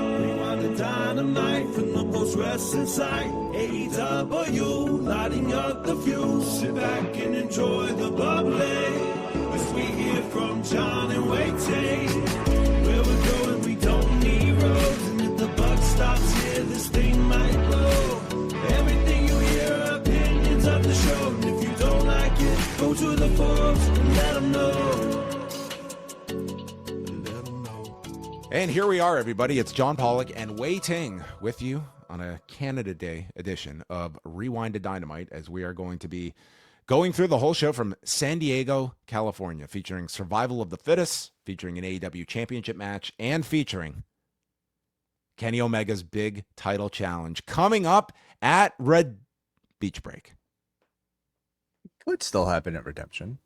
Rewind-A-Dynamite from the most wrestling site. AEW, lighting up the fuse. Sit back and enjoy the bubbly as we hear from John and Wai Ting. Where we're going, we don't need roads, and if the buck stops here, this thing might blow. Everything you hear are opinions of the show, and if you don't like it, go to the forums and let them know. And here we are, everybody. It's John Pollock and Wai Ting with you on a Canada Day edition of Rewind-A-Dynamite, as we are going to be going through the whole show from San Diego, California, featuring Survival of the Fittest, featuring an AEW Championship match, and featuring Kenny Omega's big title challenge coming up at Red Beach Break. Could still happen at Redemption.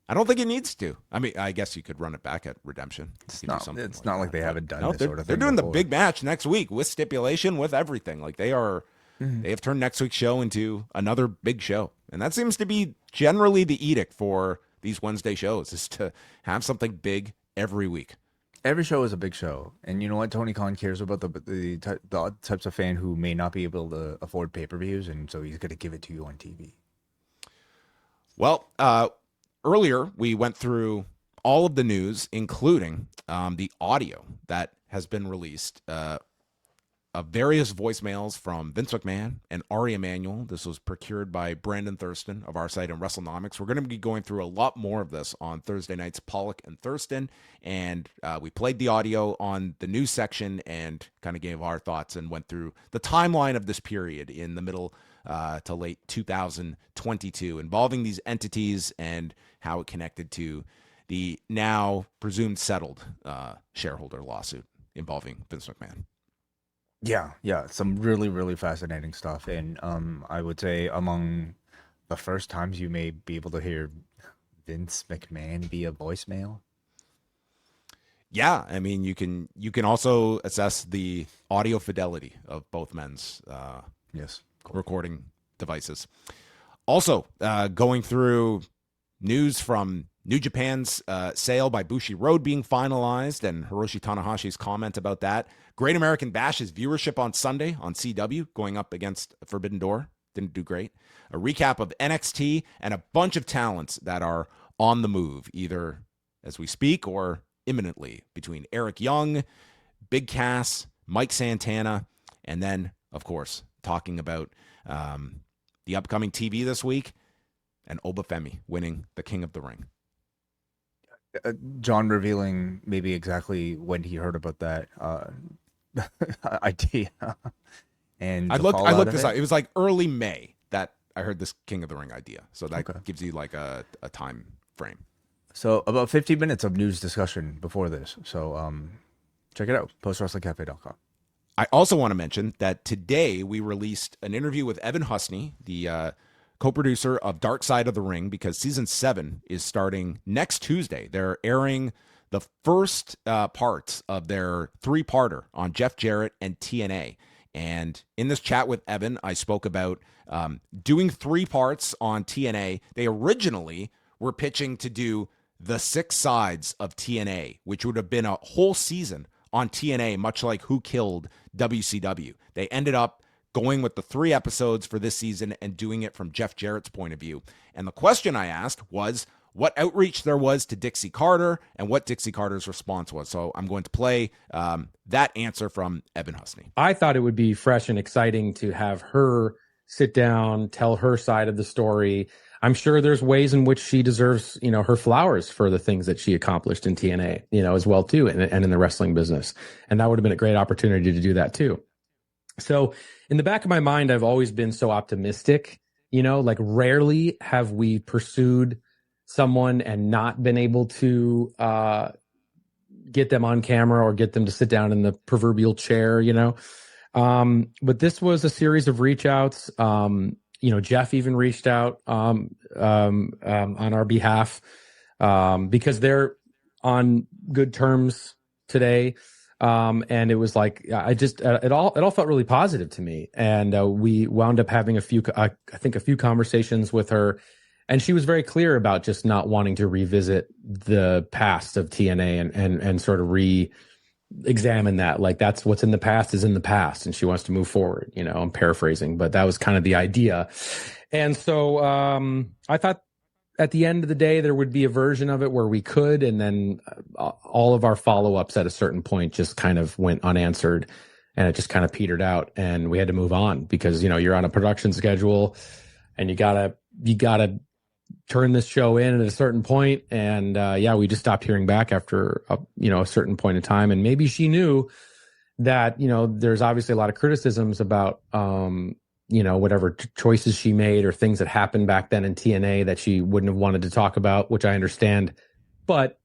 I don't think it needs to. I mean, I guess you could run it back at Redemption. It's not like they haven't done this sort of thing. They're doing before. The big match next week with stipulation, with everything. Like they are, They have turned next week's show into another big show. And that seems to be generally the edict for these Wednesday shows, is to have something big every week. Every show is a big show. And you know what? Tony Khan cares about the types of fan who may not be able to afford pay-per-views, and so he's going to give it to you on TV. Well, earlier, we went through all of the news, including the audio that has been released of various voicemails from Vince McMahon and Ari Emanuel. This was procured by Brandon Thurston of our site in WrestleNomics. We're going to be going through a lot more of this on Thursday night's Pollock and Thurston, and we played the audio on the news section and kind of gave our thoughts and went through the timeline of this period in the middle to late 2022, involving these entities and how it connected to the now presumed settled shareholder lawsuit involving Vince McMahon. Yeah, some really, really fascinating stuff. And I would say among the first times you may be able to hear Vince McMahon via voicemail. Yeah, I mean, you can also assess the audio fidelity of both men's recording devices. Also, going through news from New Japan's sale by Bushiroad being finalized, and Hiroshi Tanahashi's comment about that. Great American Bash's viewership on Sunday on CW, going up against Forbidden Door. Didn't do great. A recap of NXT and a bunch of talents that are on the move, either as we speak or imminently, between Eric Young, Big Cass, Mike Santana, and then, of course, talking about the upcoming TV this week, and Obafemi winning the King of the Ring. John revealing maybe exactly when he heard about that idea. And I looked this up. It was like early May that I heard this King of the Ring idea. So that gives you like a time frame. So about 15 minutes of news discussion before this. So check it out, postwrestlingcafe.com. I also want to mention that today we released an interview with Evan Husney, the co-producer of Dark Side of the Ring, because season 7 is starting next Tuesday. They're airing the first parts of their 3-parter on Jeff Jarrett and TNA. And in this chat with Evan, I spoke about doing 3 parts on TNA. They originally were pitching to do the 6 sides of TNA, which would have been a whole season on TNA, much like Who Killed WCW. They ended up going with the 3 episodes for this season and doing it from Jeff Jarrett's point of view. And the question I asked was what outreach there was to Dixie Carter and what Dixie Carter's response was. So I'm going to play that answer from Evan Husney. I thought it would be fresh and exciting to have her sit down, tell her side of the story. I'm sure there's ways in which she deserves, her flowers for the things that she accomplished in TNA, as well too, and in the wrestling business. And that would have been a great opportunity to do that too. So in the back of my mind, I've always been so optimistic, like rarely have we pursued someone and not been able to get them on camera or get them to sit down in the proverbial chair, But this was a series of reach outs. Jeff even reached out on our behalf because they're on good terms today. And it was like, it all felt really positive to me. And we wound up having a few conversations with her, and she was very clear about just not wanting to revisit the past of TNA and sort of examine that. Like, that's what's in the past is in the past, and she wants to move forward. I'm paraphrasing, but that was kind of the idea. And so I thought at the end of the day, there would be a version of it where we could, and then all of our follow-ups at a certain point just kind of went unanswered, and it just kind of petered out, and we had to move on because, you're on a production schedule and you gotta turn this show in at a certain point. And we just stopped hearing back after a certain point in time. And maybe she knew that, there's obviously a lot of criticisms about whatever choices she made or things that happened back then in TNA that she wouldn't have wanted to talk about, which I understand. But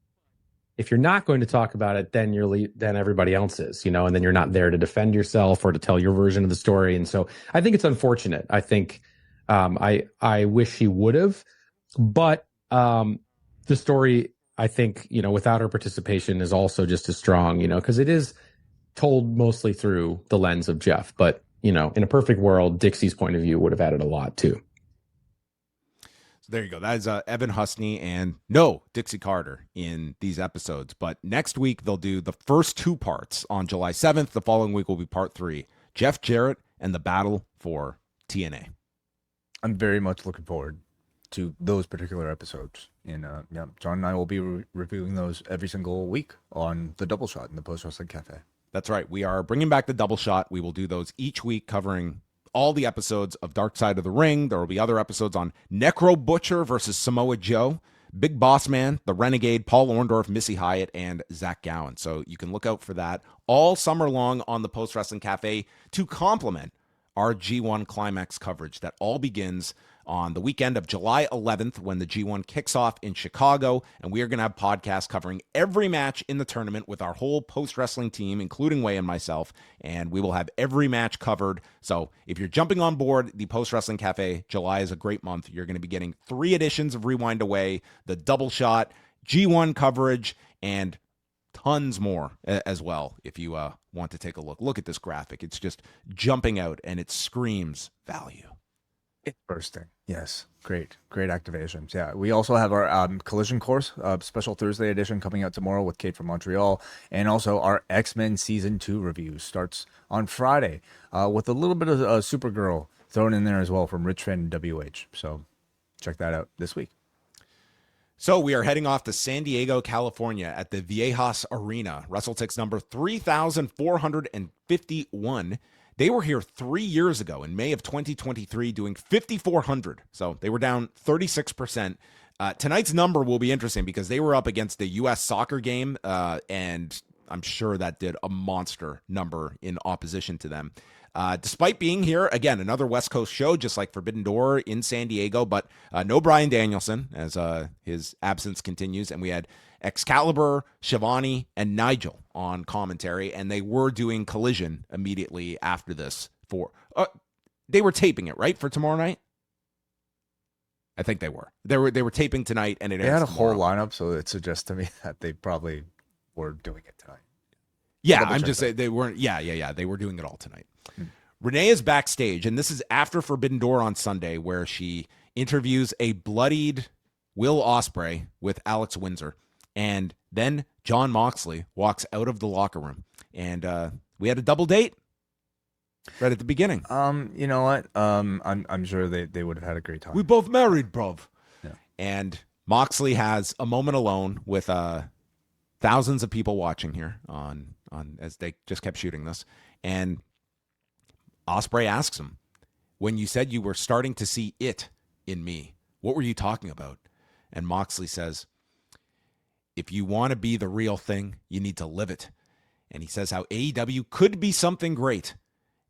if you're not going to talk about it, then then everybody else is, and then you're not there to defend yourself or to tell your version of the story. And so I think it's unfortunate. I think I wish she would have, but the story, I think, without her participation is also just as strong, because it is told mostly through the lens of Jeff. But, in a perfect world, Dixie's point of view would have added a lot too. So there you go. That is Evan Husney and no Dixie Carter in these episodes. But next week, they'll do the first 2 parts on July 7th. The following week will be part 3, Jeff Jarrett and the battle for TNA. I'm very much looking forward to those particular episodes. And John and I will be reviewing those every single week on the Double Shot in the Post Wrestling Cafe. That's right. We are bringing back the Double Shot. We will do those each week, covering all the episodes of Dark Side of the Ring. There will be other episodes on Necro Butcher versus Samoa Joe, Big Boss Man, The Renegade, Paul Orndorff, Missy Hyatt, and Zach Gowen. So you can look out for that all summer long on the Post Wrestling Cafe to complement our G1 Climax coverage that all begins on the weekend of July 11th when the G1 kicks off in Chicago, and we are going to have podcasts covering every match in the tournament with our whole post-wrestling team, including Wai and myself, and we will have every match covered. So if you're jumping on board the Post-Wrestling Cafe, July is a great month. You're going to be getting 3 editions of Rewind-A-Wai, the Double Shot, G1 coverage, and tons more as well. If you want to take a look at this graphic. It's just jumping out, and it screams value. It's bursting. Yes. Great activations. Yeah. We also have our Collision Course, special Thursday edition coming out tomorrow with Kate from Montreal. And also our X-Men Season 2 review starts on Friday with a little bit of Supergirl thrown in there as well from Rich Finn WH. So check that out this week. So we are heading off to San Diego, California at the Viejas Arena. WrestleTix number 3,451. They were here 3 years ago in May of 2023 doing 5,400. So they were down 36%. Tonight's number will be interesting because they were up against the U.S. soccer game, and I'm sure that did a monster number in opposition to them. Despite being here, again, another West Coast show, just like Forbidden Door in San Diego, but no Bryan Danielson as his absence continues. And we had Excalibur, Shivani, and Nigel on commentary, and they were doing Collision immediately after this. They were taping it, right, for tomorrow night? I think they were. They were taping tonight, and it they had a tomorrow. whole lineup, so it suggests to me that they probably were doing it tonight. Yeah, I'm just saying they weren't. Yeah. They were doing it all tonight. Renee is backstage, and this is after Forbidden Door on Sunday, where she interviews a bloodied Will Ospreay with Alex Windsor. And then Jon Moxley walks out of the locker room, and we had a double date right at the beginning. You know what? I'm sure they would have had a great time. We both married, bruv. Yeah. And Moxley has a moment alone with thousands of people watching here on as they just kept shooting this, and Ospreay asks him, "When you said you were starting to see it in me, what were you talking about?" And Moxley says, "If you want to be the real thing, you need to live it." And he says how AEW could be something great.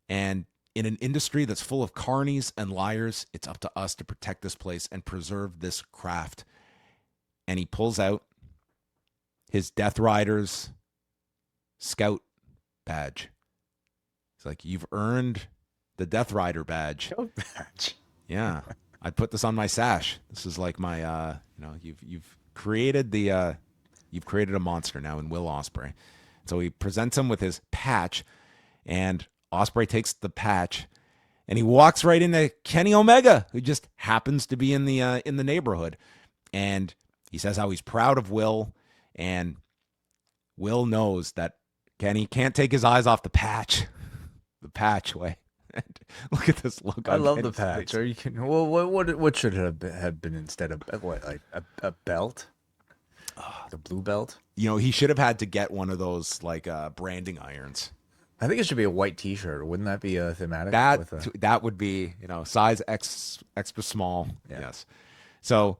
And in an industry that's full of carnies and liars, it's up to us to protect this place and preserve this craft. And he pulls out his Death Riders Scout badge. He's like, "You've earned the Death Rider badge." Yeah. I'd put this on my sash. This is like my, you've created you've created a monster now in Will Ospreay. So he presents him with his patch, and Ospreay takes the patch, and he walks right into Kenny Omega, who just happens to be in the neighborhood. And he says how he's proud of Will, and Will knows that Kenny can't take his eyes off the patch. The patch way. Look at this look. I love the Kenny's patch. face. Are you kidding? Well, what should it have been instead of what, like a belt? The blue belt? He should have had to get one of those like branding irons. I think it should be a white T-shirt. Wouldn't that be a thematic? That would be, size extra small. Yeah. Yes. So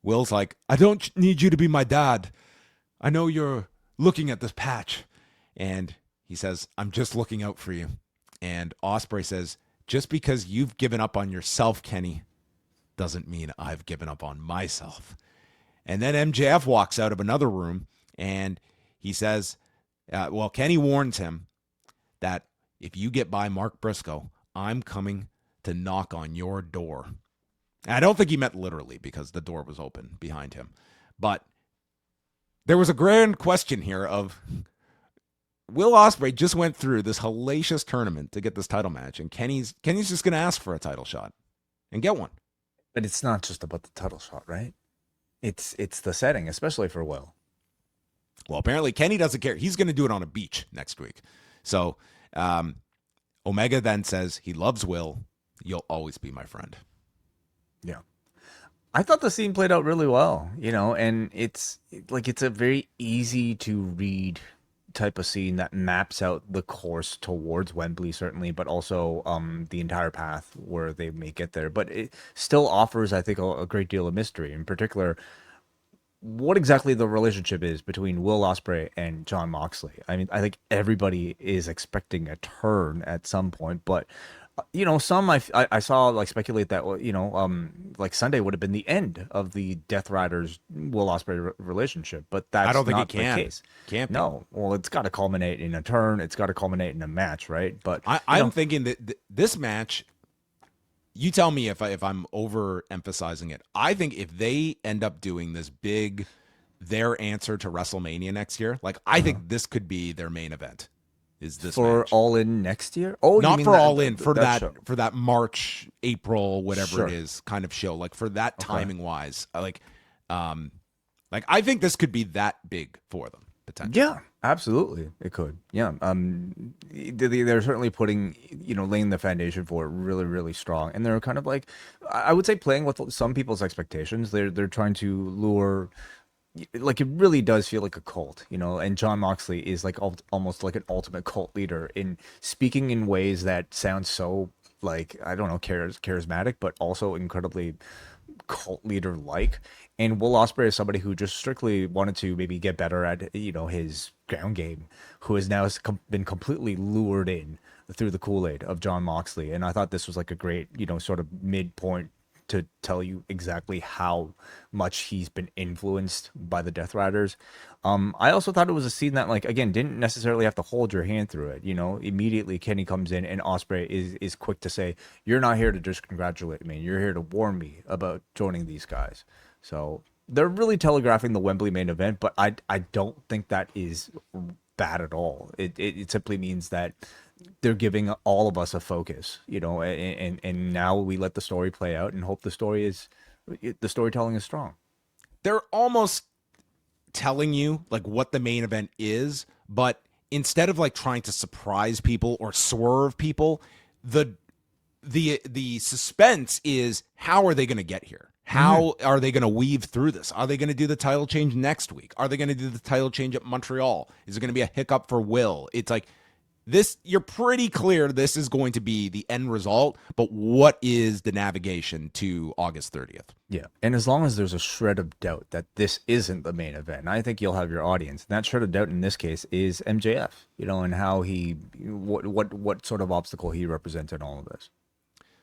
Will's like, I don't need you to be my dad. I know you're looking at this patch. And he says, I'm just looking out for you. And Ospreay says, just because you've given up on yourself, Kenny, doesn't mean I've given up on myself. And then MJF walks out of another room and he says, Kenny warns him that if you get by Mark Briscoe, I'm coming to knock on your door. And I don't think he meant literally because the door was open behind him. But there was a grand question here of Will Ospreay just went through this hellacious tournament to get this title match, and Kenny's just going to ask for a title shot and get one. But it's not just about the title shot, right? It's the setting, especially for Will. Well, apparently Kenny doesn't care. He's going to do it on a beach next week. So Omega then says he loves Will. You'll always be my friend. Yeah. I thought the scene played out really well, and it's a very easy to read type of scene that maps out the course towards Wembley, certainly, but also the entire path where they may get there. But it still offers, I think, a great deal of mystery. In particular, what exactly the relationship is between Will Ospreay and Jon Moxley. I mean, I think everybody is expecting a turn at some point, but some I saw like speculate that like Sunday would have been the end of the Death Riders Will Ospreay relationship, but that's I don't think not it can. the case. Can't be. No, well, it's got to culminate in a turn. It's got to culminate in a match, right? But I'm thinking that this match. You tell me if I'm overemphasizing it. I think if they end up doing this big, their answer to WrestleMania next year, like I think this could be their main event. Is this for match. All In next year? Oh, not for All In, for show. for that March, April, whatever Sure. it is kind of show. Like for that timing wise, like I think this could be that big for them potentially. Yeah, absolutely, it could. Yeah, they're certainly putting, laying the foundation for it really, really strong, and they're kind of like, I would say, playing with some people's expectations. They're trying to lure. Like it really does feel like a cult, and Jon Moxley is like almost like an ultimate cult leader in speaking in ways that sound so like, I don't know, charismatic, but also incredibly cult leader like. And Will Ospreay is somebody who just strictly wanted to maybe get better at his ground game, who has now been completely lured in through the Kool-Aid of Jon Moxley. And I thought this was like a great sort of midpoint to tell you exactly how much he's been influenced by the Death Riders. I also thought it was a scene that, like, again, didn't necessarily have to hold your hand through it. Immediately Kenny comes in and Ospreay is quick to say, you're not here to just congratulate me. You're here to warn me about joining these guys. So they're really telegraphing the Wembley main event, but I don't think that is bad at all. It simply means that they're giving all of us a focus, and now we let the story play out and hope the storytelling is strong. They're almost telling you like what the main event is, but instead of like trying to surprise people or swerve people, the suspense is, how are they going to get here? How are they going to weave through this? Are they going to do the title change next week? Are they going to do the title change at Montreal? Is it going to be a hiccup for Will? It's like this, you're pretty clear this is going to be the end result, but what is the navigation to August 30th? Yeah. And as long as there's a shred of doubt that this isn't the main event, I think you'll have your audience. And that shred of doubt in this case is MJF, and how what sort of obstacle he represents in all of this.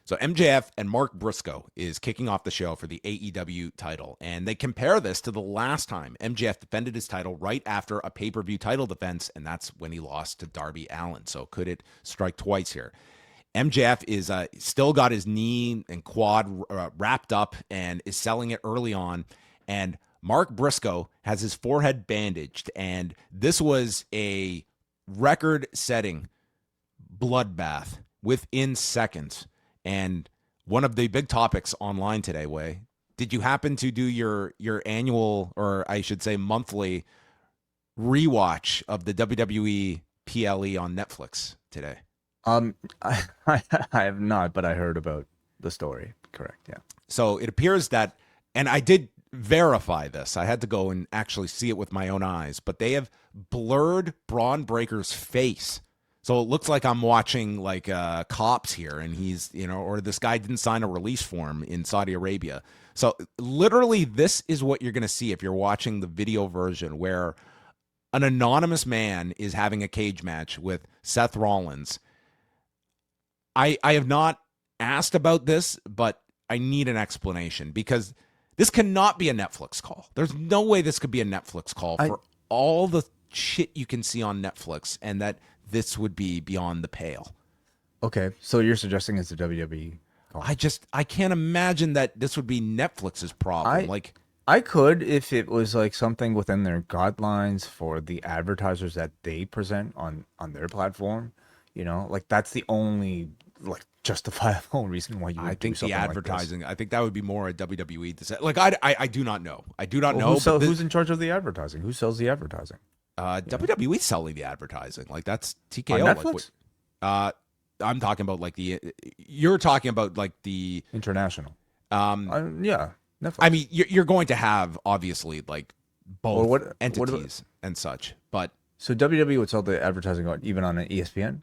So MJF and Mark Briscoe is kicking off the show for the AEW title, and they compare this to the last time MJF defended his title right after a pay-per-view title defense, and that's when he lost to Darby Allin. So could it strike twice here? MJF is still got his knee and quad wrapped up and is selling it early on, and Mark Briscoe has his forehead bandaged, and this was a record-setting bloodbath within seconds. And one of the big topics online today, Wai, did you happen to do your annual, or I should say monthly, rewatch of the WWE PLE on Netflix today? I have not, but I heard about the story. Correct. Yeah. So it appears that, and I did verify this. I had to go and actually see it with my own eyes, but they have blurred Braun Breaker's face. So it looks like I'm watching like Cops here, and he's, or this guy didn't sign a release form in Saudi Arabia. So literally this is what you're going to see if you're watching the video version, where an anonymous man is having a cage match with Seth Rollins. I have not asked about this, but I need an explanation, because this cannot be a Netflix call. There's no way this could be a Netflix call for all the shit you can see on Netflix, and that this would be beyond the pale. Okay, so you're suggesting it's a WWE call. I can't imagine that this would be Netflix's problem. I could, if it was like something within their guidelines for the advertisers that they present on their platform. Like that's the only like justifiable reason why you would do something the advertising, like this. I think that would be more a WWE decision. Like I do not know. I do not know. Who's in charge of the advertising? Who sells the advertising? WWE selling the advertising. Like that's TKO. On Netflix? I'm talking about like you're talking about like the international. Yeah, Netflix. I mean, you're going to have obviously like both entities and such, but so WWE would sell the advertising even on an ESPN.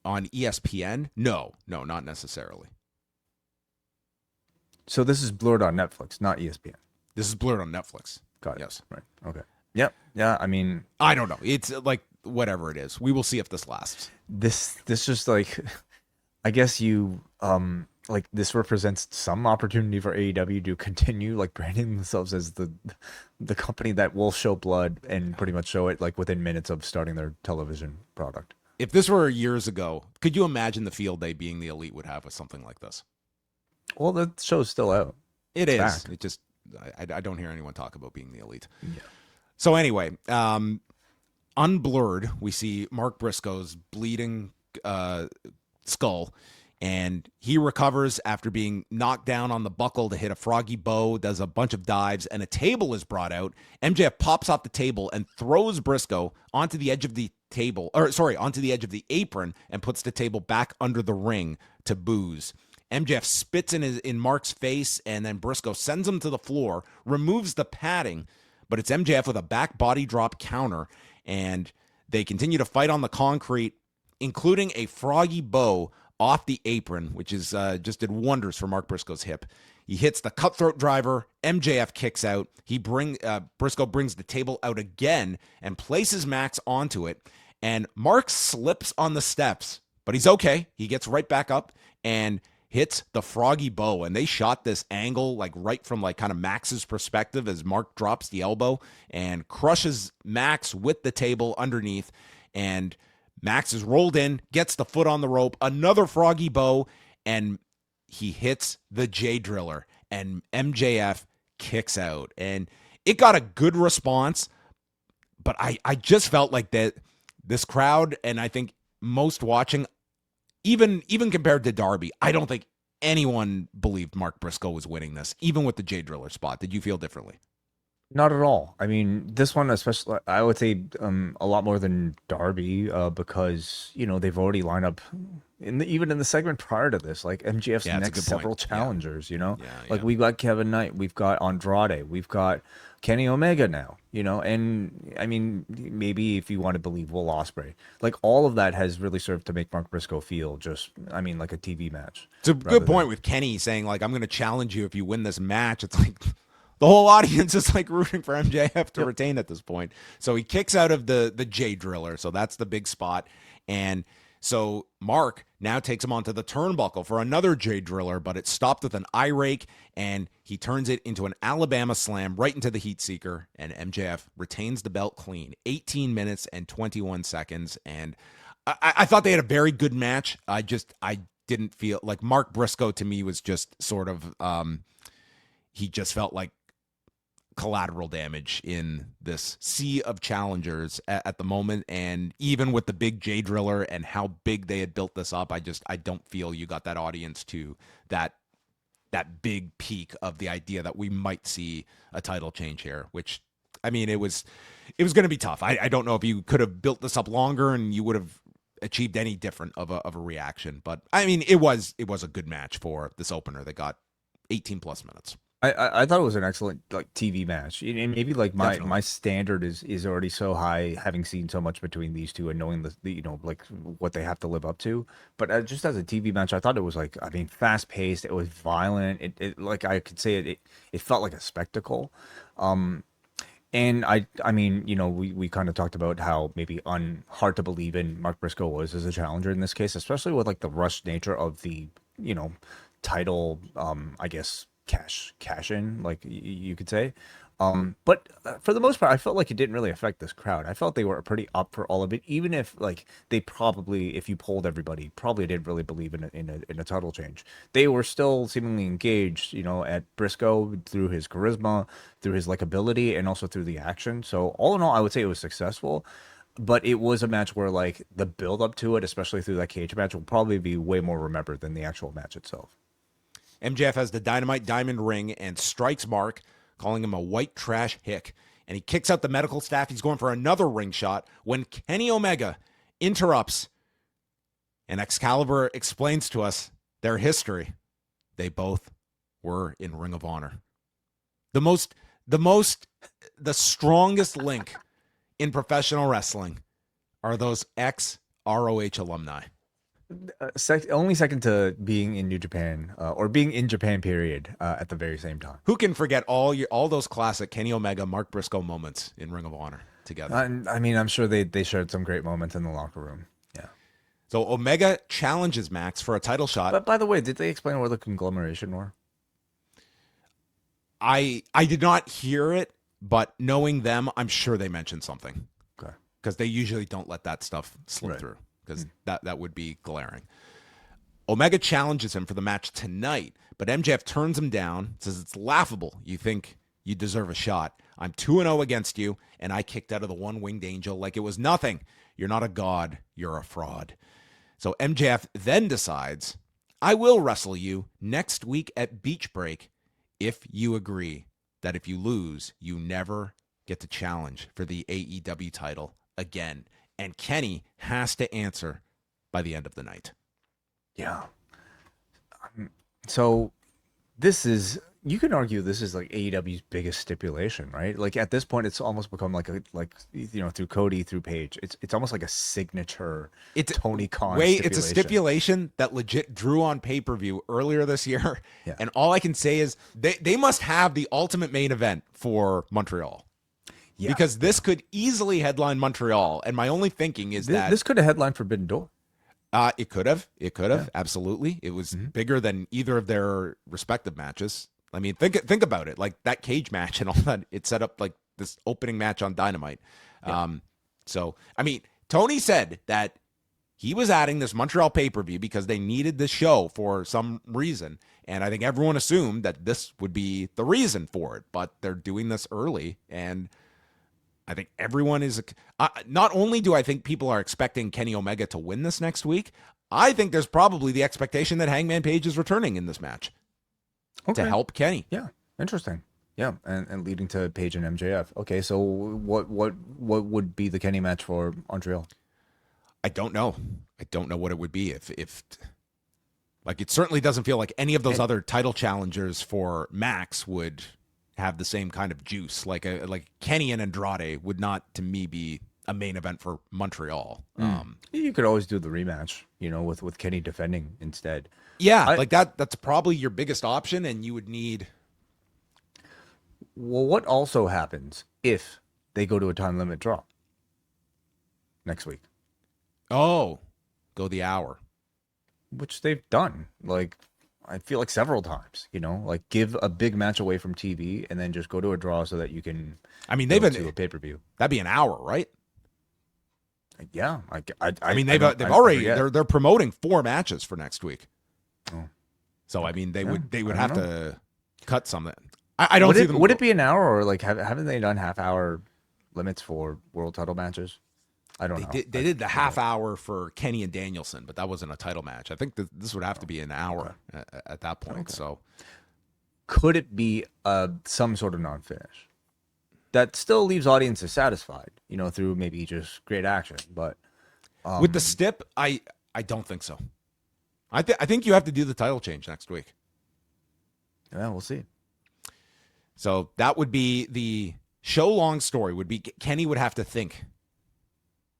On ESPN? No, not necessarily. So this is blurred on Netflix, not ESPN. This is blurred on Netflix. Got it. Yes. Right. Okay. Yep. Yeah. I mean, I don't know. It's like whatever it is. We will see if this lasts. This just like, I guess you like this represents some opportunity for AEW to continue like branding themselves as the company that will show blood and pretty much show it like within minutes of starting their television product. If this were years ago, could you imagine the field day being the Elite would have with something like this? Well, the show's still out. It is. Back. It just, I don't hear anyone talk about being the Elite. Yeah. So anyway, unblurred, we see Mark Briscoe's bleeding skull, and he recovers after being knocked down on the buckle to hit a froggy bow, does a bunch of dives, and a table is brought out. MJF pops off the table and throws Briscoe onto the edge of the onto the edge of the apron, and puts the table back under the ring to booze. MJF spits in Mark's face, and then Briscoe sends him to the floor, removes the padding, but it's MJF with a back body drop counter, and they continue to fight on the concrete, including a froggy bow off the apron, which is just did wonders for Mark Briscoe's hip. He hits the cutthroat driver. MJF kicks out. Briscoe brings the table out again and places Max onto it. And Mark slips on the steps, but he's okay. He gets right back up and hits the froggy bow. And they shot this angle like right from like kind of Max's perspective as Mark drops the elbow and crushes Max with the table underneath. And Max is rolled in, gets the foot on the rope, another froggy bow, and he hits the J Driller, and MJF kicks out. And it got a good response, but I just felt like that this crowd, and I think most watching, even compared to Darby, I don't think anyone believed Mark Briscoe was winning this, even with the J Driller spot. Did you feel differently? Not at all. I mean, this one especially, I would say a lot more than Darby because, they've already lined up even in the segment prior to this, like MJF's next several challengers, like we've got Kevin Knight, we've got Andrade, we've got Kenny Omega now, and I mean, maybe if you want to believe Will Ospreay, like all of that has really served to make Mark Briscoe feel like a TV match. It's a good point with Kenny saying like, I'm going to challenge you if you win this match. It's like, the whole audience is like rooting for MJF to retain at this point. So he kicks out of the J Driller. So that's the big spot. And so Mark now takes him onto the turnbuckle for another J Driller, but it's stopped with an eye rake, and he turns it into an Alabama slam right into the heat seeker, and MJF retains the belt clean. 18 minutes and 21 seconds. And I thought they had a very good match. I didn't feel like Mark Briscoe to me was just sort of, he just felt like collateral damage in this sea of challengers at the moment. And even with the big J Driller and how big they had built this up, I don't feel you got that audience to that big peak of the idea that we might see a title change here, which I mean, it was going to be tough. I don't know if you could have built this up longer and you would have achieved any different of a reaction. But I mean, it was a good match for this opener that got 18 plus minutes. I thought it was an excellent like TV match. And maybe like Definitely. my standard is already so high, having seen so much between these two and knowing the you know like what they have to live up to. But just as a TV match, I thought it was like, I mean, fast paced. It was violent. It like I could say it felt like a spectacle. And I mean, you know, we kind of talked about how maybe hard to believe in Mark Briscoe was as a challenger in this case, especially with like the rushed nature of the, you know, title, I guess cash in, like you could say. But for the most part, I felt like it didn't really affect this crowd. I felt they were pretty up for all of it, even if like they probably, if you polled everybody, probably didn't really believe in a title change. They were still seemingly engaged, you know, at Briscoe through his charisma, through his likability, and also through the action. So all in all, I would say it was successful. But it was a match where like the build up to it, especially through that cage match, will probably be way more remembered than the actual match itself. MJF has the Dynamite Diamond ring and strikes Mark, calling him a white trash hick. And he kicks out the medical staff. He's going for another ring shot when Kenny Omega interrupts. And Excalibur explains to us their history. They both were in Ring of Honor. The strongest link in professional wrestling are those ex-ROH alumni. Only second to being in New Japan or being in Japan, period, at the very same time. Who can forget all those classic Kenny Omega, Mark Briscoe moments in Ring of Honor together? I mean, I'm sure they shared some great moments in the locker room. Yeah. So Omega challenges Max for a title shot. But by the way, did they explain where the conglomeration were? I did not hear it, but knowing them, I'm sure they mentioned something. Okay. Because they usually don't let that stuff slip Right. through. Because that would be glaring. Omega challenges him for the match tonight, but MJF turns him down, says it's laughable. You think you deserve a shot. I'm 2-0 against you, and I kicked out of the one-winged angel like it was nothing. You're not a god. You're a fraud. So MJF then decides, I will wrestle you next week at Beach Break if you agree that if you lose, you never get to challenge for the AEW title again. And Kenny has to answer by the end of the night. Yeah. So this is, you can argue this is like AEW's biggest stipulation, right? Like at this point, it's almost become like you know, through Cody, through Paige, it's almost like a signature. It's Tony Khan. It's a stipulation that legit drew on pay-per-view earlier this year. Yeah. And all I can say is they must have the ultimate main event for Montreal. Yeah. Because this could easily headline Montreal. And my only thinking is that this could have headlined Forbidden Door. It could have. Absolutely. It was bigger than either of their respective matches. I mean, think about it. Like that cage match and all that, it set up like this opening match on Dynamite. Yeah. So, I mean, Tony said that he was adding this Montreal pay-per-view because they needed this show for some reason. And I think everyone assumed that this would be the reason for it. But they're doing this early, and I think everyone is not only do I think people are expecting Kenny Omega to win this next week, I think there's probably the expectation that Hangman Page is returning in this match to help Kenny. Yeah, interesting. Yeah, and leading to Page and MJF. Okay, so what would be the Kenny match for Montreal? I don't know. I don't know what it would be if like it certainly doesn't feel like any of those other title challengers for Max would have the same kind of juice. Like Kenny and Andrade would not, to me, be a main event for Montreal. You could always do the rematch, you know, with Kenny defending instead. Yeah, like that's probably your biggest option, and you would need. Well, what also happens if they go to a time limit draw next week? Oh, go the hour. Which they've done. Like, I feel like several times, you know, like give a big match away from TV and then just go to a draw so that you can. I mean, they've been to a pay-per-view. That'd be an hour, right? Yeah, I mean, they're promoting 4 matches for next week. Oh. So I mean, they would have to cut something. I don't see them. Would it be an hour, or like haven't they done half-hour limits for world title matches? I don't know. They did the half hour for Kenny and Danielson, but that wasn't a title match. I think this would have to be an hour at that point. Okay. So could it be some sort of non-finish? that still leaves audiences satisfied, through maybe just great action. But with the stip, I don't think so. I think you have to do the title change next week. Yeah, we'll see. So that would be the show long story. Would be Kenny would have to think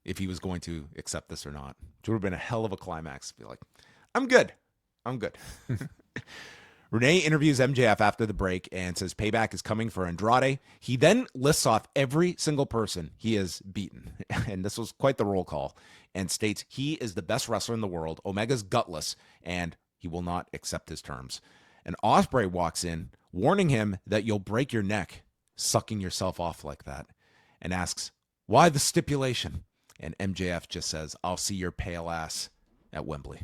if he was going to accept this or not. Which would have been a hell of a climax. Be like, I'm good. Renee interviews MJF after the break and says payback is coming for Andrade. He then lists off every single person he has beaten. And this was quite the roll call, and states he is the best wrestler in the world. Omega's gutless and he will not accept his terms. And Ospreay walks in, warning him that you'll break your neck sucking yourself off like that, and asks, why the stipulation? And MJF just says, I'll see your pale ass at Wembley.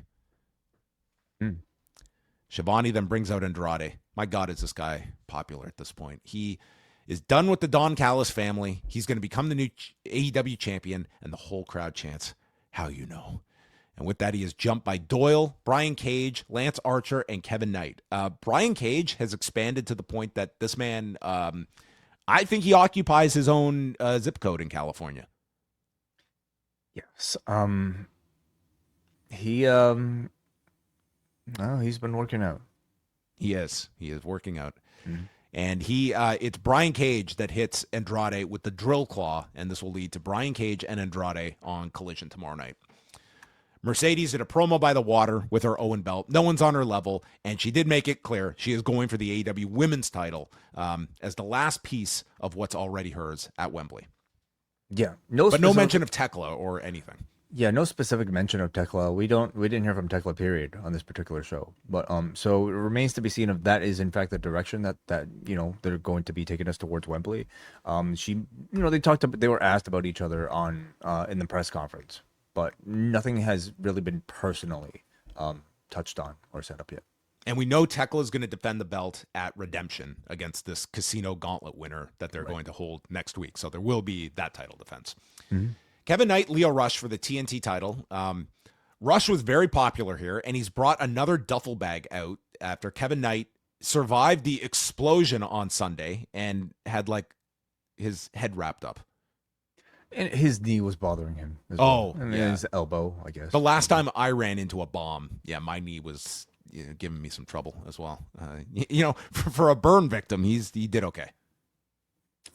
Shivani then brings out Andrade. My God, is this guy popular at this point? He is done with the Don Callis family. He's going to become the new AEW champion, and the whole crowd chants, how you know? And with that, he is jumped by Doyle, Brian Cage, Lance Archer, and Kevin Knight. Brian Cage has expanded to the point that this man, I think he occupies his own zip code in California. Yes. He's been working out. He is working out. Mm-hmm. And it's Brian Cage that hits Andrade with the drill claw, and this will lead to Brian Cage and Andrade on Collision tomorrow night. Mercedes did a promo by the water with her Owen belt. No one's on her level, and she did make it clear she is going for the AEW women's title as the last piece of what's already hers at Wembley. Yeah, no mention of Tekla or anything. Yeah, no specific mention of Tekla. We didn't hear from Tekla, period, on this particular show. But so it remains to be seen if that is in fact the direction that they're going to be taking us towards Wembley. They were asked about each other in the press conference, but nothing has really been personally touched on or set up yet. And we know Tekla is going to defend the belt at Redemption against this Casino Gauntlet winner that they're going to hold next week. So there will be that title defense. Mm-hmm. Kevin Knight, Lio Rush for the TNT title. Rush was very popular here, and he's brought another duffel bag out after Kevin Knight survived the explosion on Sunday and had his head wrapped up. And his knee was bothering him as well. And his elbow, I guess. The last time I ran into a bomb, my knee was giving me some trouble as well. For a burn victim, he did okay.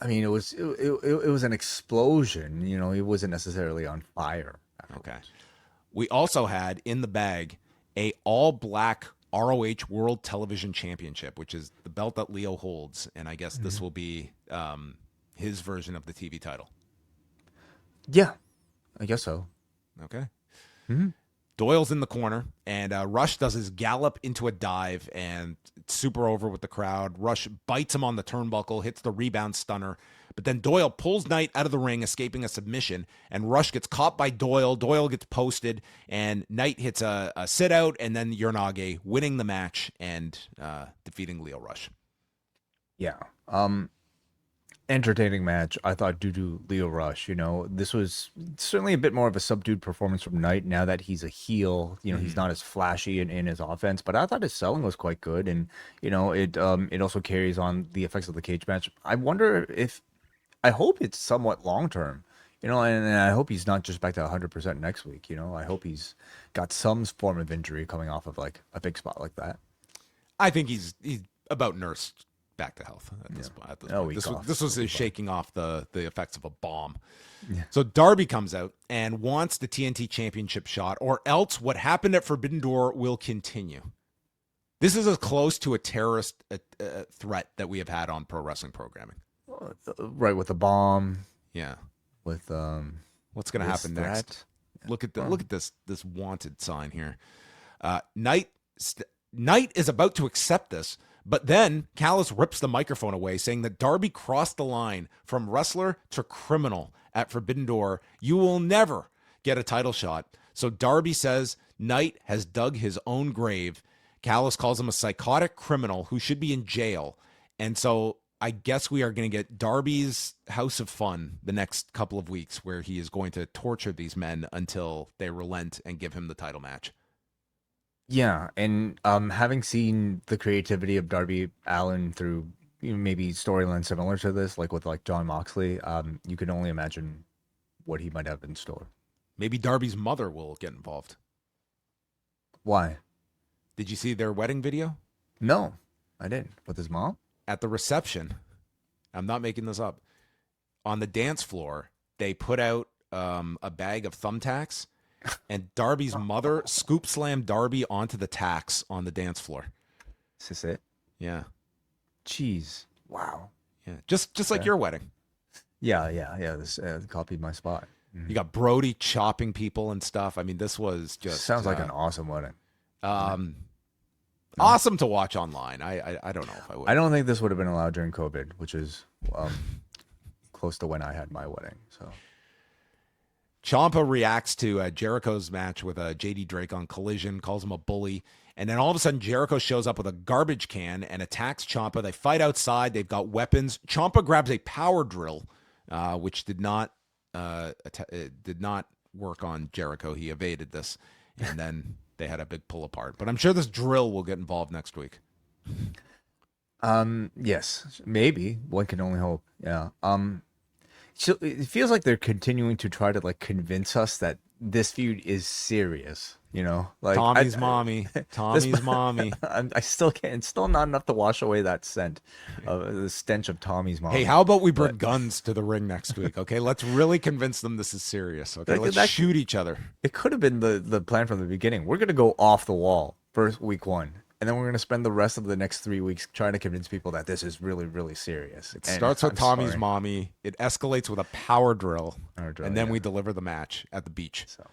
I mean, it was an explosion. He wasn't necessarily on fire. Okay. We also had in the bag a all-black ROH World Television Championship, which is the belt that Leo holds, and I guess this will be his version of the TV title. Yeah, I guess so. Okay. Mm-hmm. Doyle's in the corner, and Rush does his gallop into a dive, and it's super over with the crowd. Rush bites him on the turnbuckle, hits the rebound stunner, but then Doyle pulls Knight out of the ring, escaping a submission, and Rush gets caught by Doyle. Doyle gets posted, and Knight hits a sit-out, and then Uranage winning the match and defeating Lio Rush. Yeah. Entertaining match, I thought, due to Lio Rush. This was certainly a bit more of a subdued performance from Knight now that he's a heel. He's not as flashy in his offense, but I thought his selling was quite good, and it also carries on the effects of the cage match. I hope it's somewhat long term, and I hope he's not just back to 100% next week. I hope he's got some form of injury coming off of like a big spot like that. I think he's about nursed back to health at this point. This was his shaking off the effects of a bomb. Yeah. So Darby comes out and wants the TNT Championship shot, or else what happened at Forbidden Door will continue. This is as close to a terrorist threat that we have had on pro wrestling programming. Right, with the bomb. Yeah. With what's going to happen next? Yeah. Look at this wanted sign here. Knight is about to accept this. But then Callis rips the microphone away, saying that Darby crossed the line from wrestler to criminal at Forbidden Door. You will never get a title shot. So Darby says Knight has dug his own grave. Callis calls him a psychotic criminal who should be in jail. And so I guess we are going to get Darby's House of Fun the next couple of weeks, where he is going to torture these men until they relent and give him the title match. Yeah, and having seen the creativity of Darby Allin through maybe storyline similar to this, like with like John Moxley, you can only imagine what he might have in store. Maybe Darby's mother will get involved. Why? Did you see their wedding video? No, I didn't. With his mom? At the reception, I'm not making this up, on the dance floor, they put out a bag of thumbtacks, and Darby's mother scoop slammed Darby onto the tacks on the dance floor. Is this it? Yeah. Jeez. Wow. Yeah. Just like your wedding. Yeah. This copied my spot. You got Brody chopping people and stuff. I mean, this was just Sounds like an awesome wedding. Awesome to watch online. I don't know if I would. I don't think this would have been allowed during COVID, which is close to when I had my wedding. So Ciampa reacts to Jericho's match with JD Drake on Collision, calls him a bully, and then all of a sudden Jericho shows up with a garbage can and attacks Ciampa. They fight outside. They've got weapons. Ciampa grabs a power drill, which did not work on Jericho. He evaded this, and then they had a big pull apart. But I'm sure this drill will get involved next week. Yes, maybe. One can only hope. Yeah. So it feels like they're continuing to try to like convince us that this feud is serious. You know, like Tommy's mommy. I still can't. It's still not enough to wash away that scent, the stench of Tommy's mommy. Hey, how about we bring guns to the ring next week? Okay, let's really convince them this is serious. Okay, let's shoot each other. It could have been the plan from the beginning. We're gonna go off the wall first week one, and then we're gonna spend the rest of the next 3 weeks trying to convince people that this is really, really serious. It starts with Tommy's mommy. It escalates with a power drill, and then we deliver the match at the beach. So.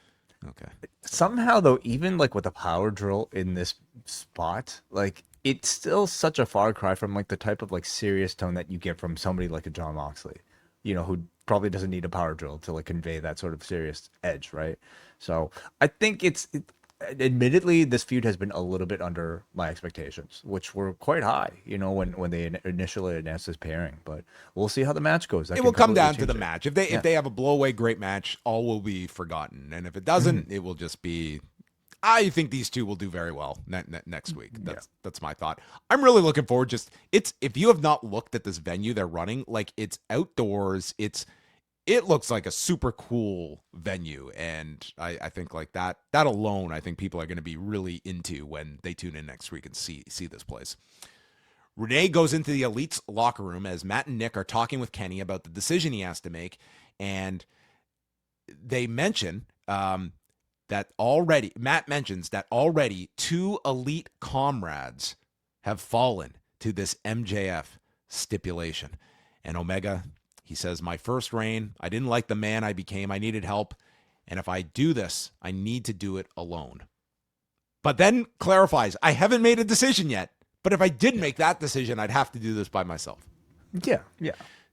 Okay. Somehow, though, even like with a power drill in this spot, like it's still such a far cry from like the type of like serious tone that you get from somebody like a John Moxley, you know, who probably doesn't need a power drill to like convey that sort of serious edge, right? So I think admittedly, this feud has been a little bit under my expectations, which were quite high, you know, when they initially announced this pairing. But we'll see how the match goes. It will come down to the match. If they have a blowaway great match, all will be forgotten. And if it doesn't, it will just be. I think these two will do very well next week. That's my thought. I'm really looking forward. If you have not looked at this venue they're running, like it's outdoors, it looks like a super cool venue, and I think like that alone, I think people are going to be really into when they tune in next week and see this place. Renee goes into the Elite's locker room as Matt and Nick are talking with Kenny about the decision he has to make, and they mention Matt mentions that already 2 Elite comrades have fallen to this MJF stipulation, and Omega. He says, my first reign, I didn't like the man I became. I needed help. And if I do this, I need to do it alone. But then clarifies, I haven't made a decision yet. But if I did make that decision, I'd have to do this by myself. Yeah.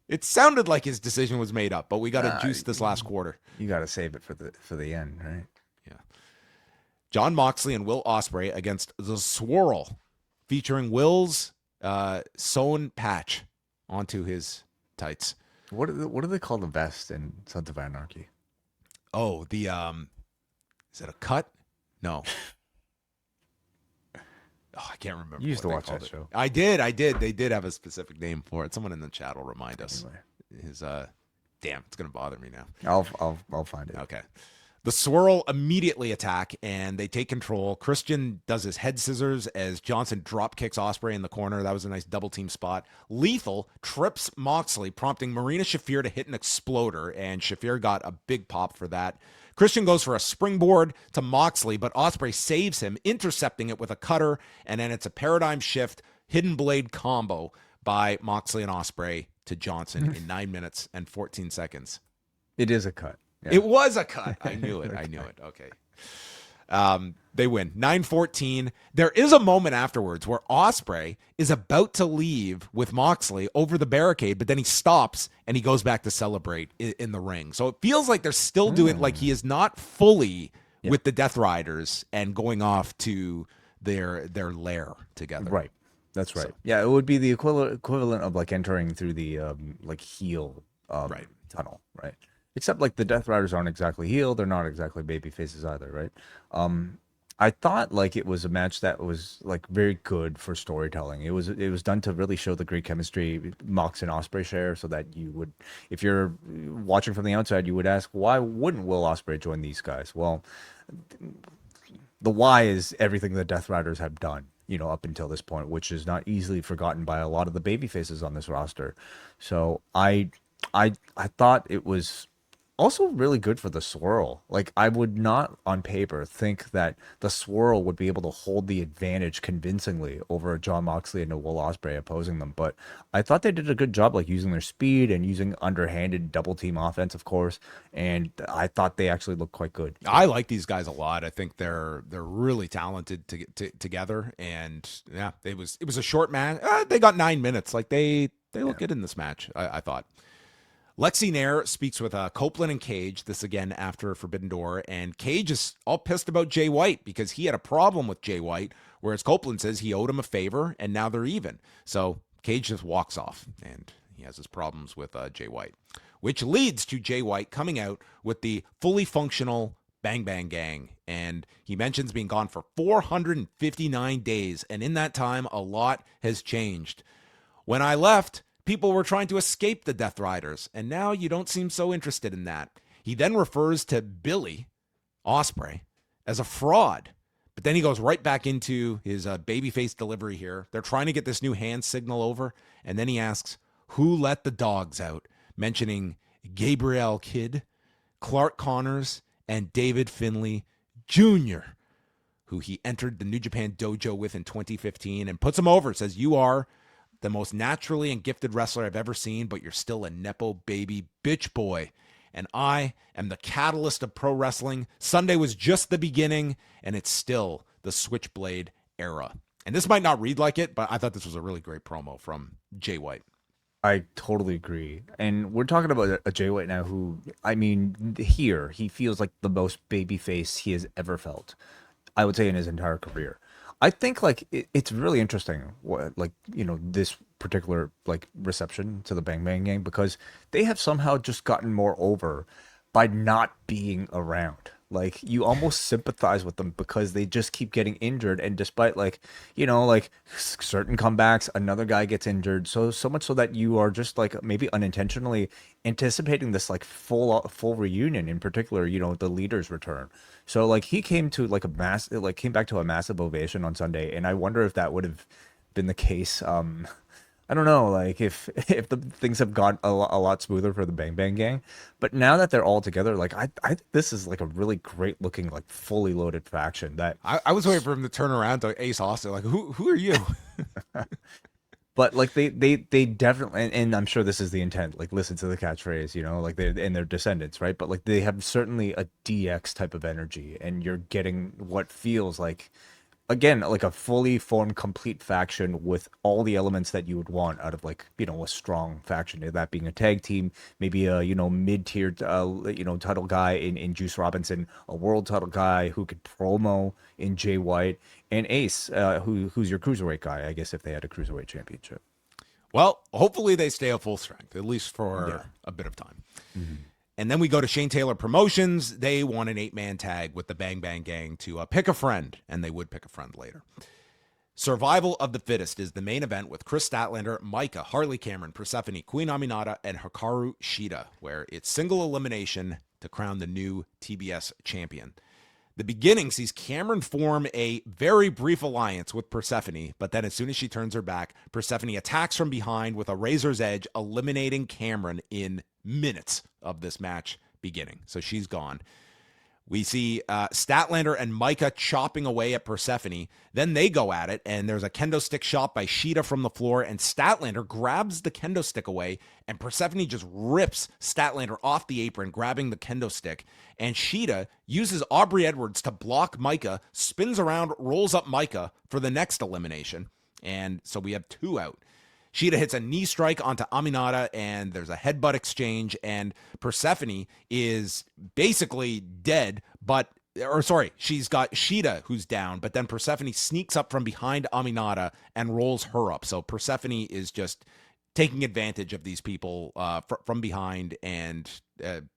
It sounded like his decision was made up, but we got to juice this last quarter. You got to save it for the end, right? Yeah. Jon Moxley and Will Ospreay against The Swirl, featuring Will's sewn patch onto his tights. What do they call the vest in Sons of Anarchy? Oh, the is it a cut? No. Oh, I can't remember. You used to watch that show. I did. They did have a specific name for it. Someone in the chat will remind us. Anyway. His damn, it's gonna bother me now. I'll find it. Okay. The Swirl immediately attack, and they take control. Christian does his head scissors as Johnson drop kicks Ospreay in the corner. That was a nice double team spot. Lethal trips Moxley, prompting Marina Shafir to hit an exploder, and Shafir got a big pop for that. Christian goes for a springboard to Moxley, but Ospreay saves him, intercepting it with a cutter, and then it's a paradigm shift, hidden blade combo by Moxley and Ospreay to Johnson in 9 minutes and 14 seconds. It is a cut. Yeah. It was a cut. I knew it. I knew it. Okay. They win 9-14. There is a moment afterwards where Ospreay is about to leave with Moxley over the barricade, but then he stops and he goes back to celebrate in the ring. So it feels like they're still doing like he is not fully with the Death Riders and going off to their lair together. Right. That's right. So, yeah, it would be the equivalent of like entering through the like heel tunnel, right? Except like the Death Riders aren't exactly heel, they're not exactly baby faces either, right? I thought like it was a match that was like very good for storytelling. It was done to really show the great chemistry Mox and Osprey share, so that you would, if you're watching from the outside, you would ask, why wouldn't Will Osprey join these guys? Well, the why is everything the Death Riders have done, up until this point, which is not easily forgotten by a lot of the baby faces on this roster. So I thought it was also really good for the swirl. Like, I would not on paper think that the swirl would be able to hold the advantage convincingly over John Moxley and a Will Ospreay opposing them. But I thought they did a good job, like using their speed and using underhanded double team offense, of course. And I thought they actually looked quite good. I like these guys a lot. I think they're really talented together. And yeah, it was a short match. They got 9 minutes. Like they look good in this match, I thought. Lexi Nair speaks with Copeland and Cage, this again after Forbidden Door, and Cage is all pissed about Jay White because he had a problem with Jay White, whereas Copeland says he owed him a favor, and now they're even. So Cage just walks off, and he has his problems with Jay White, which leads to Jay White coming out with the fully functional Bang Bang Gang, and he mentions being gone for 459 days, and in that time, a lot has changed. When I left, people were trying to escape the Death Riders, and now you don't seem so interested in that. He then refers to Billy Ospreay as a fraud, but then he goes right back into his babyface delivery here. They're trying to get this new hand signal over, and then he asks, who let the dogs out? Mentioning Gabriel Kidd, Clark Connors, and David Finlay Jr., who he entered the New Japan Dojo with in 2015, and puts him over, says, you are the most naturally and gifted wrestler I've ever seen, but you're still a Nepo baby bitch boy. And I am the catalyst of pro wrestling. Sunday was just the beginning, and it's still the Switchblade era. And this might not read like it, but I thought this was a really great promo from Jay White. I totally agree. And we're talking about a Jay White now who, I mean, here, he feels like the most babyface he has ever felt, I would say, in his entire career. I think like it's really interesting what, like, this particular like reception to the Bang Bang Gang, because they have somehow just gotten more over by not being around. Like, you almost sympathize with them because they just keep getting injured, and despite like certain comebacks, another guy gets injured, so much so that you are just like maybe unintentionally anticipating this like full reunion, in particular the leader's return. So like he came to like came back to a massive ovation on Sunday, and I wonder if that would have been the case. I don't know, like if the things have gone a lot smoother for the Bang Bang Gang, but now that they're all together, like I this is like a really great looking, like fully loaded faction. That I was waiting for him to turn around to Ace Austin, like who are you? But like they definitely, and I'm sure this is the intent. Like, listen to the catchphrase, like they're descendants, right? But like they have certainly a DX type of energy, and you're getting what feels like, again, like a fully formed, complete faction with all the elements that you would want out of like a strong faction. That being a tag team, maybe a mid-tier title guy in Juice Robinson, a world title guy who could promo in Jay White, and Ace, who's your cruiserweight guy, I guess, if they had a cruiserweight championship. Well, hopefully they stay at full strength, at least for a bit of time. Mm-hmm. And then we go to Shane Taylor Promotions. They want an 8-man tag with the Bang Bang Gang to pick a friend, and they would pick a friend later. Survival of the Fittest is the main event with Chris Statlander, Micah, Harley Cameron, Persephone, Queen Aminata, and Hikaru Shida, where it's single elimination to crown the new TBS champion. The beginning sees Cameron form a very brief alliance with Persephone, but then as soon as she turns her back, Persephone attacks from behind with a razor's edge, eliminating Cameron in minutes of this match beginning. So she's gone. We see Statlander and Micah chopping away at Persephone. Then they go at it, and there's a kendo stick shot by Shida from the floor, and Statlander grabs the kendo stick away, and Persephone just rips Statlander off the apron, grabbing the kendo stick. And Shida uses Aubrey Edwards to block Micah, spins around, rolls up Micah for the next elimination. And so we have 2 out. Shida hits a knee strike onto Aminata, and there's a headbutt exchange, and Persephone is basically dead, she's got Shida who's down, but then Persephone sneaks up from behind Aminata and rolls her up. So Persephone is just taking advantage of these people from behind, and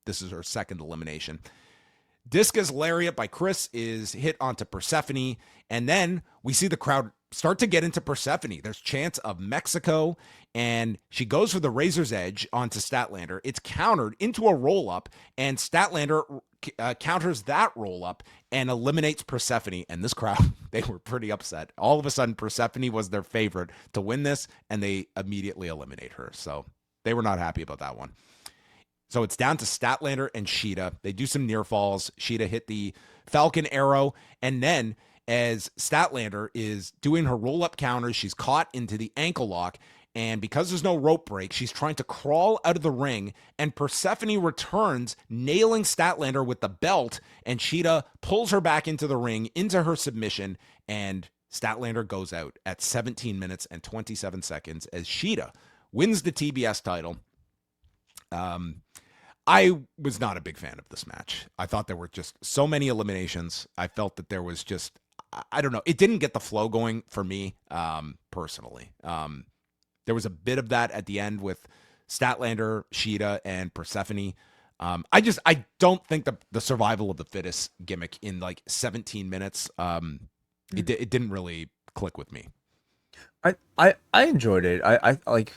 this is her second elimination. Discus lariat by Chris is hit onto Persephone, and then we see the crowd start to get into Persephone. There's chants of Mexico, and she goes for the Razor's Edge onto Statlander. It's countered into a roll-up, and Statlander counters that roll-up and eliminates Persephone. And this crowd, they were pretty upset. All of a sudden, Persephone was their favorite to win this, and they immediately eliminate her. So they were not happy about that one. So it's down to Statlander and Sheeta. They do some near falls. Sheeta hit the Falcon Arrow. And then as Statlander is doing her roll-up counters, she's caught into the ankle lock. And because there's no rope break, she's trying to crawl out of the ring. And Persephone returns, nailing Statlander with the belt. And Sheeta pulls her back into the ring, into her submission. And Statlander goes out at 17 minutes and 27 seconds as Sheeta wins the TBS title. I was not a big fan of this match. I thought there were just so many eliminations. I felt that there was just, I don't know, it didn't get the flow going for me, personally. There was a bit of that at the end with Statlander, Sheeta, and Persephone. I don't think the survival of the fittest gimmick in like 17 minutes, it didn't really click with me. I enjoyed it. I like,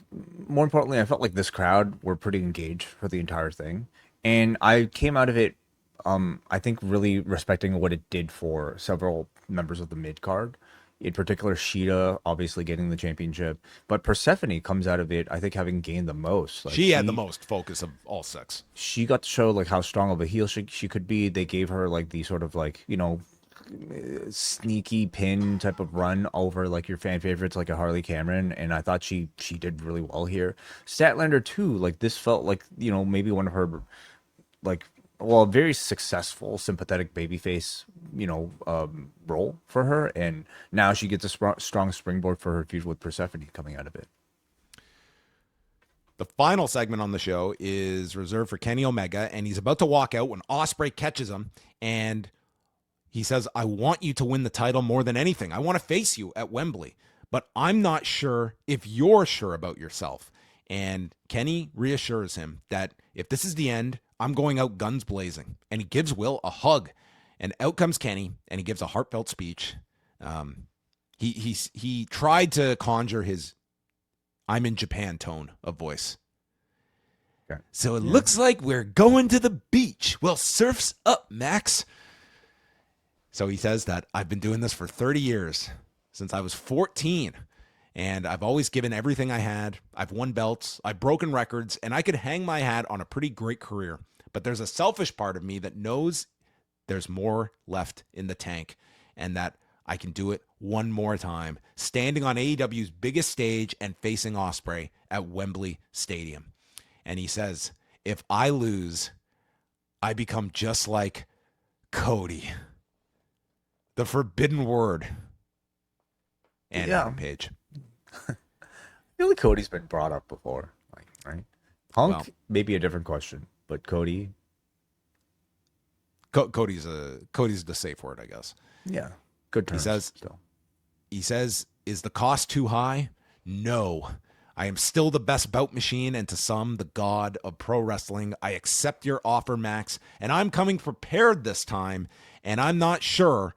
more importantly, I felt like this crowd were pretty engaged for the entire thing. And I came out of it, I think, really respecting what it did for several members of the mid card. In particular, Sheeta obviously getting the championship, but Persephone comes out of it, I think, having gained the most. Like, she had the most focus of all six. She got to show like how strong of a heel she could be. They gave her like the sort of like, you know, sneaky pin type of run over like your fan favorites like a Harley Cameron, and I thought she did really well here. Statlander too, like this felt like, you know, maybe one of her like, well, a very successful sympathetic babyface, you know, role for her, and now she gets a strong springboard for her feud with Persephone coming out of it. The final segment on the show is reserved for Kenny Omega, and he's about to walk out when Ospreay catches him, and he says, I want you to win the title more than anything. I want to face you at Wembley, but I'm not sure if you're sure about yourself. And Kenny reassures him that if this is the end, I'm going out guns blazing. And he gives Will a hug. And out comes Kenny, and he gives a heartfelt speech. He tried to conjure his I'm in Japan tone of voice. Okay. So it looks like we're going to the beach. Well, surf's up, Max. So he says that I've been doing this for 30 years, since I was 14, and I've always given everything I had. I've won belts, I've broken records, and I could hang my hat on a pretty great career. But there's a selfish part of me that knows there's more left in the tank, and that I can do it one more time, standing on AEW's biggest stage and facing Ospreay at Wembley Stadium. And he says, if I lose, I become just like Cody. The forbidden word. And Adam Page. I feel like Cody's been brought up before, like, right? Punk, maybe a different question, but Cody. Cody's the safe word, I guess. Yeah, good terms. He says, is the cost too high? No. I am still the best bout machine, and to some, the god of pro wrestling. I accept your offer, Max, and I'm coming prepared this time, and I'm not sure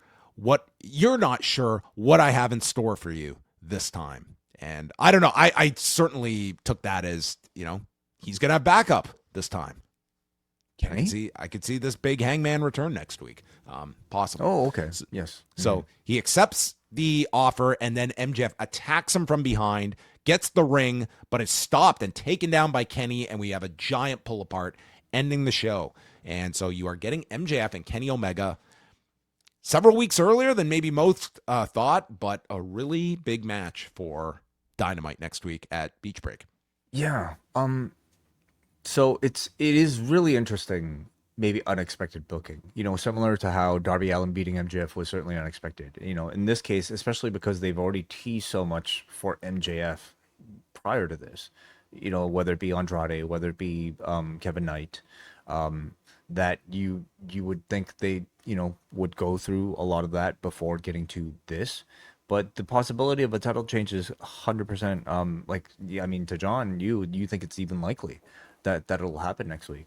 you're not sure what I have in store for you this time. And I don't know. I certainly took that as, you know, he's going to have backup this time. I could see this big Hangman return next week. Possible. Oh, okay. Yes. So he accepts the offer, and then MJF attacks him from behind, gets the ring, but is stopped and taken down by Kenny, and we have a giant pull apart ending the show. And so you are getting MJF and Kenny Omega several weeks earlier than maybe most thought, but a really big match for Dynamite next week at Beach Break. Yeah. So it is really interesting, maybe unexpected booking. You know, similar to how Darby Allin beating MJF was certainly unexpected. You know, in this case, especially because they've already teased so much for MJF prior to this. You know, whether it be Andrade, whether it be Kevin Knight, that you would think they, you know, would go through a lot of that before getting to this. But the possibility of a title change is 100%. Like, I mean, to John, you think it's even likely that it'll happen next week.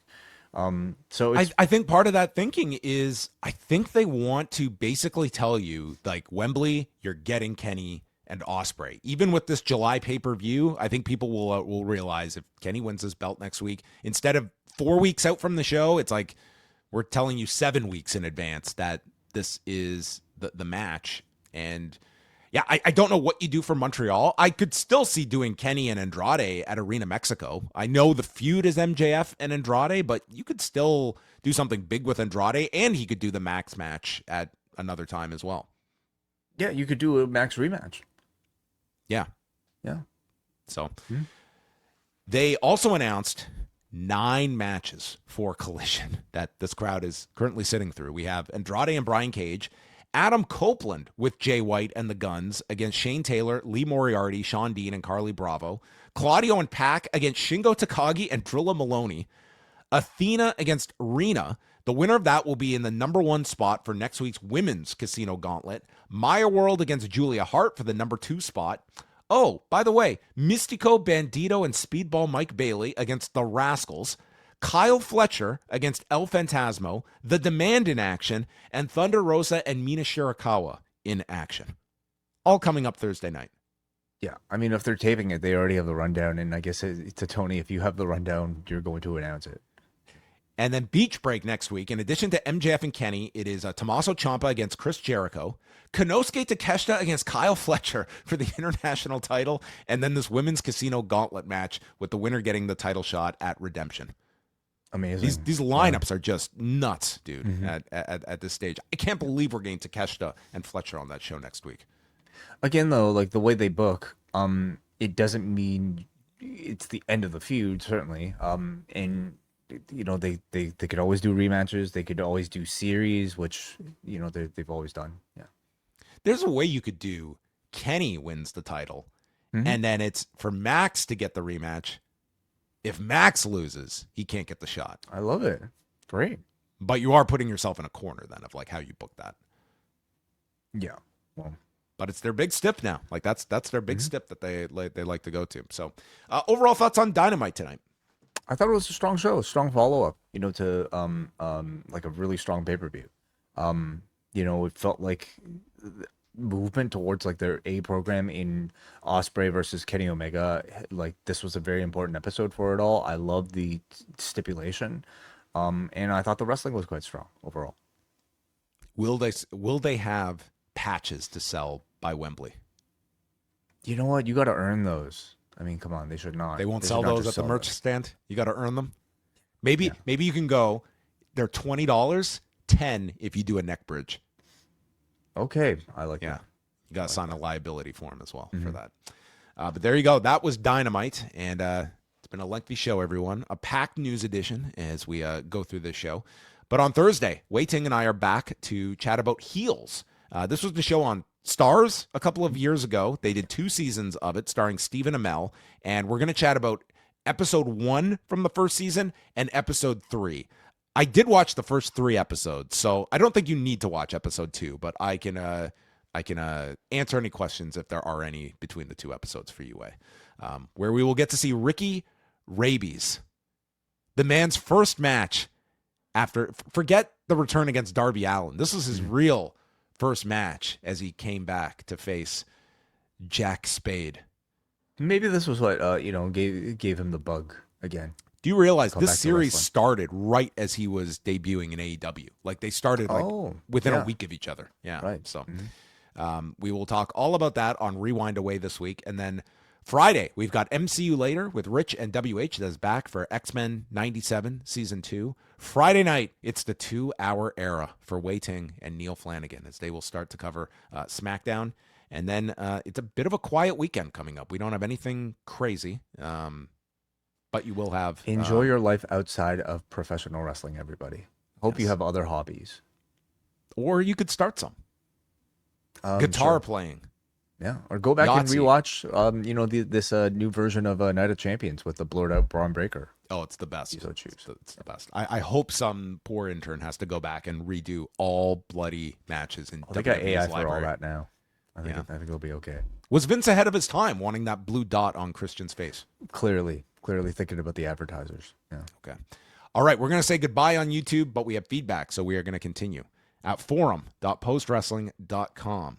So it's, I think part of that thinking is I think they want to basically tell you, like, Wembley, you're getting Kenny and Ospreay. Even with this July pay-per-view, I think people will realize if Kenny wins his belt next week, instead of 4 weeks out from the show, it's like we're telling you 7 weeks in advance that this is the match. And yeah, I don't know what you do for Montreal. I could still see doing Kenny and Andrade at Arena Mexico. I know the feud is MJF and Andrade, but you could still do something big with Andrade, and he could do the Max match at another time as well. yeah, you could do a Max rematch. Yeah. Yeah. So they also announced 9 matches for Collision that this crowd is currently sitting through. We have Andrade and Brian Cage, Adam Copeland with Jay White and the Guns against Shane Taylor, Lee Moriarty, Sean Dean, and Carly Bravo. Claudio and Pac against Shingo Takagi and Drilla Maloney. Athena against Rena. The winner of that will be in the number 1 spot for next week's Women's Casino Gauntlet. Maya World against Julia Hart for the number 2 spot. Oh, by the way, Mystico, Bandito, and Speedball Mike Bailey against the Rascals. Kyle Fletcher against El Fantasmo, The Demand in action, and Thunder Rosa and Mina Shirakawa in action. All coming up Thursday night. Yeah, I mean, if they're taping it, they already have the rundown, and I guess to Tony, if you have the rundown, you're going to announce it. And then Beach Break next week. In addition to MJF and Kenny, it is Tommaso Ciampa against Chris Jericho, Konosuke Takeshita against Kyle Fletcher for the international title, and then this Women's Casino Gauntlet match with the winner getting the title shot at Redemption. Amazing. These lineups are just nuts, dude, at this stage. I can't believe we're getting Takeshita and Fletcher on that show next week. Again, though, like the way they book, it doesn't mean it's the end of the feud, certainly. And you know, they could always do rematches. They could always do series, which, you know, they've always done. Yeah. There's a way you could do Kenny wins the title, and then it's for Max to get the rematch. If Max loses, he can't get the shot. I love it. Great. But you are putting yourself in a corner then of like how you book that. Yeah. Well, but it's their big stip now. Like that's their big stip that they like to go to. So overall thoughts on Dynamite tonight? I thought it was a strong show, a strong follow-up, you know, to like a really strong pay-per-view. You know, it felt like movement towards like their A program in Ospreay versus Kenny Omega. Like this was a very important episode for it all. I love the stipulation. And I thought the wrestling was quite strong overall. Will they have patches to sell by Wembley? You know what? You got to earn those. I mean, come on, they should not. They won't sell those at the merch stand. You got to earn them. Maybe you can go. They're $20, $10 if you do a neck bridge. Okay, I like that. You got to sign a liability form as well for that. But there you go. That was Dynamite, and it's been a lengthy show, everyone. A packed news edition as we go through this show. But on Thursday, Wai Ting and I are back to chat about Heels. This was the show on Stars a couple of years ago. They did 2 seasons of it, starring Stephen Amell, and we're going to chat about episode 1 from the first season and episode 3. I did watch the first 3 episodes, so I don't think you need to watch episode 2, but I can answer any questions if there are any between the 2 episodes for you, where we will get to see Ricky Rabies, the man's first match after, forget the return against Darby Allin. This was his real first match as he came back to face Jack Spade. Maybe this was what gave him the bug again. Do you realize this series started right as he was debuting in AEW? Like they started within a week of each other. Yeah. Right. So we will talk all about that on Rewind-A-Wai this week. And then Friday, we've got MCU Later with Rich and WH that's back for X-Men 97 Season 2. Friday night, it's the 2-hour era for Wai Ting and Neil Flanagan as they will start to cover SmackDown. And then it's a bit of a quiet weekend coming up. We don't have anything crazy. But you will have... Enjoy your life outside of professional wrestling, everybody. Hope you have other hobbies. Or you could start some. Guitar playing. Yeah, or go back and Yahtzee. rewatch, this new version of Night of Champions with the blurred out Braun Breaker. Oh, it's the best. So cheap. It's the best. I hope some poor intern has to go back and redo all bloody matches in They got WWE's AI library. for all that now. I think it'll be okay. Was Vince ahead of his time wanting that blue dot on Christian's face? Clearly thinking about the advertisers. Yeah. Okay. All right, we're going to say goodbye on YouTube, but we have feedback, so we are going to continue at forum.postwrestling.com.